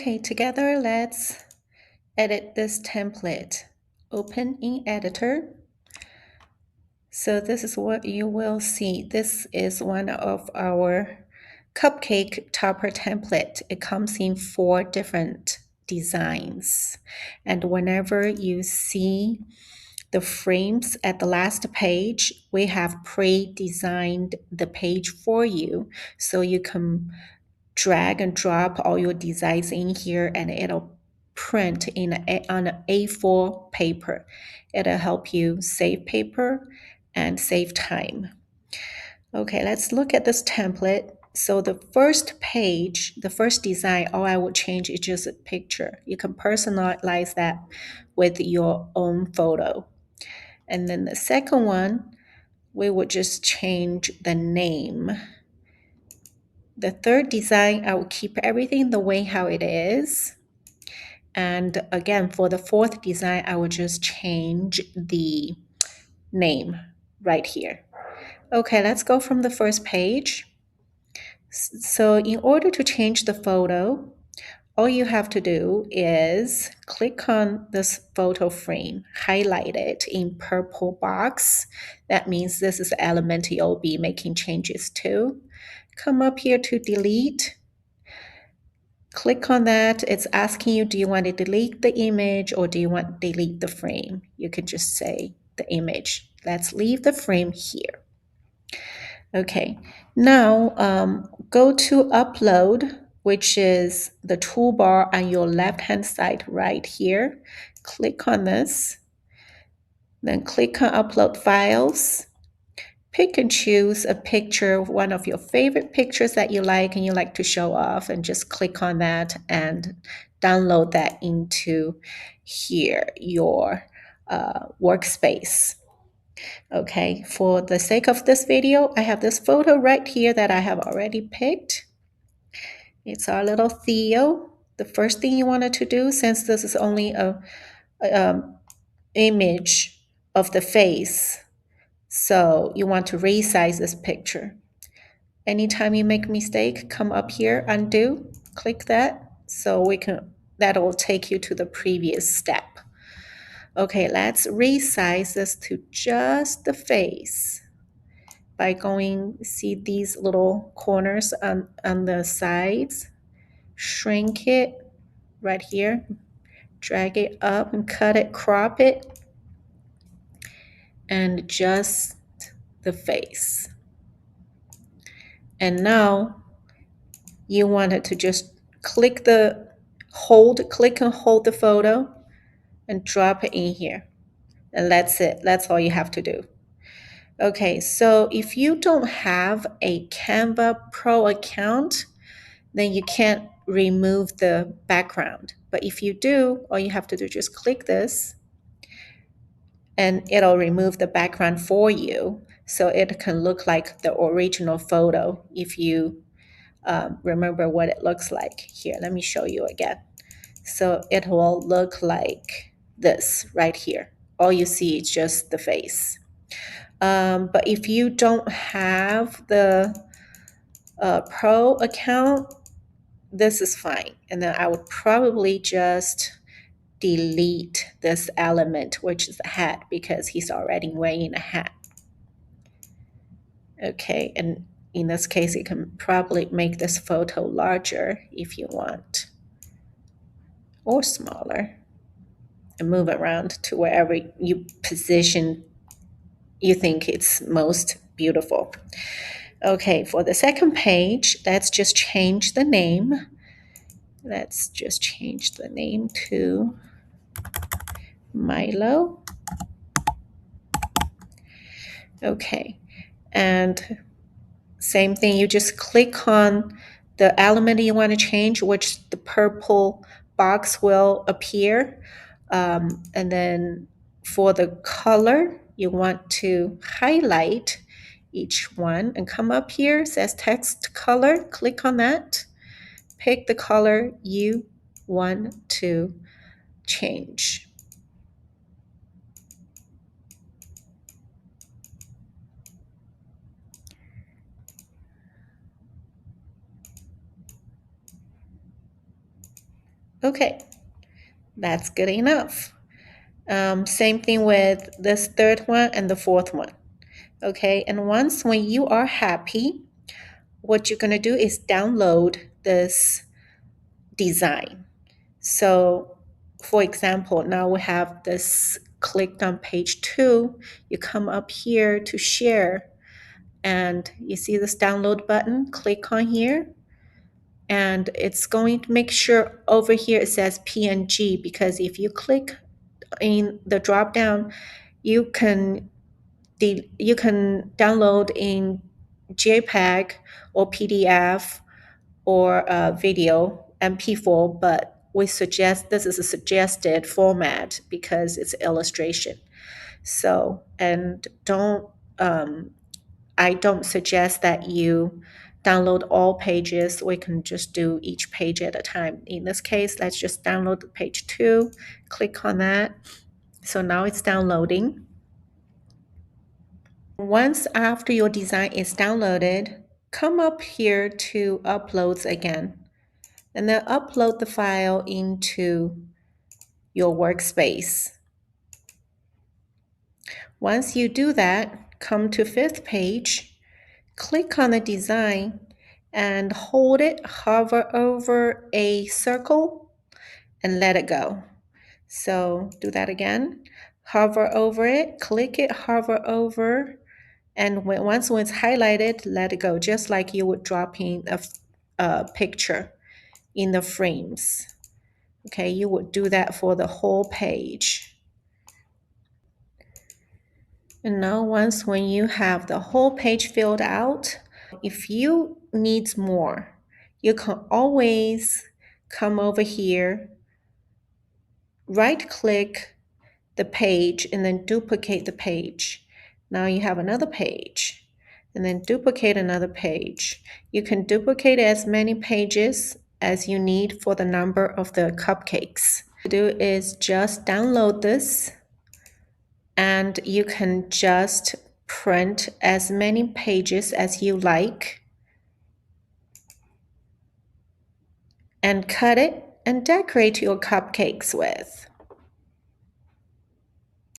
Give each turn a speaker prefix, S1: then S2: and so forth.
S1: Okay, together let's edit this template. Open in editor. So this is what you will see. This is one of our cupcake topper template. It comes in 4 different designs. And whenever you see the frames at the last page, we have pre-designed the page for you. So you can drag and drop all your designs in here and it'll print on an A4 paper. It'll help you save paper and save time. Okay, let's look at this template. So the first page, the first design, all I would change is just a picture. You can personalize that with your own photo. And then the second one, we would just change the name. The third design, I will keep everything the way how it is. And again, for the fourth design, I will just change the name right here. Okay, let's go from the first page. So in order to change the photo, all you have to do is click on this photo frame, highlight it in purple box. That means this is the element you'll be making changes to. Come up here to delete. Click on that. It's asking you, do you want to delete the image or do you want to delete the frame? You can just say the image. Let's leave the frame here. Okay, now go to upload, which is the toolbar on your left-hand side right here. Click on this, then click on upload files. Pick and choose a picture, one of your favorite pictures that you like and you like to show off, and just click on that and download that into here, your workspace. Okay, for the sake of this video, I have this photo right here that I have already picked. It's our little Theo. The first thing you wanted to do, since this is only a image of the face, so you want to resize this picture. Anytime you make a mistake, come up here, undo, click that, so that will take you to the previous step. Okay, let's resize this to just the face by going, see these little corners on the sides, shrink it right here, drag it up and cut it, crop it, and just the face. And now you wanted to just click and hold the photo and drop it in here. And that's it. That's all you have to do. Okay, so if you don't have a Canva Pro account, then you can't remove the background. But if you do, all you have to do is just click this and it'll remove the background for you. So it can look like the original photo if you remember what it looks like. Here, let me show you again. So it will look like this right here. All you see is just the face. But if you don't have the Pro account, this is fine. And then I would probably just delete this element, which is the hat, because he's already wearing a hat. Okay, and in this case, you can probably make this photo larger if you want, or smaller, and move it around to wherever you position you think it's most beautiful. Okay, for the second page, let's just change the name. Let's just change the name to Milo. Okay, and same thing, you just click on the element you want to change, which the purple box will appear. And then for the color, you want to highlight each one and come up here, it says text color, click on that, pick the color you want to change. Okay, that's good enough. Same thing with this third one and the fourth one. Okay, and once when you are happy, what you're gonna do is download this design. So for example, now we have this clicked on page 2. You come up here to share and you see this download button, click on here. And it's going to make sure over here it says PNG, because if you click in the drop down, you can download in JPEG or PDF or video MP4, but we suggest this is a suggested format because it's illustration. So, and I don't suggest that you download all pages. We can just do each page at a time. In this case, let's just download page 2, click on that. So now it's downloading. Once after your design is downloaded, come up here to uploads again, and then upload the file into your workspace. Once you do that, come to 5th page, click on the design and hold it, hover over a circle and let it go. So do that again, hover over it, click it, hover over, and once it's highlighted, let it go, just like you would drop in a picture in the frames. Okay, you would do that for the whole page. And now once when you have the whole page filled out, if you need more, you can always come over here, right click the page and then duplicate the page. Now you have another page and then duplicate another page. You can duplicate as many pages as you need for the number of the cupcakes. What to do is just download this and you can just print as many pages as you like and cut it and decorate your cupcakes with.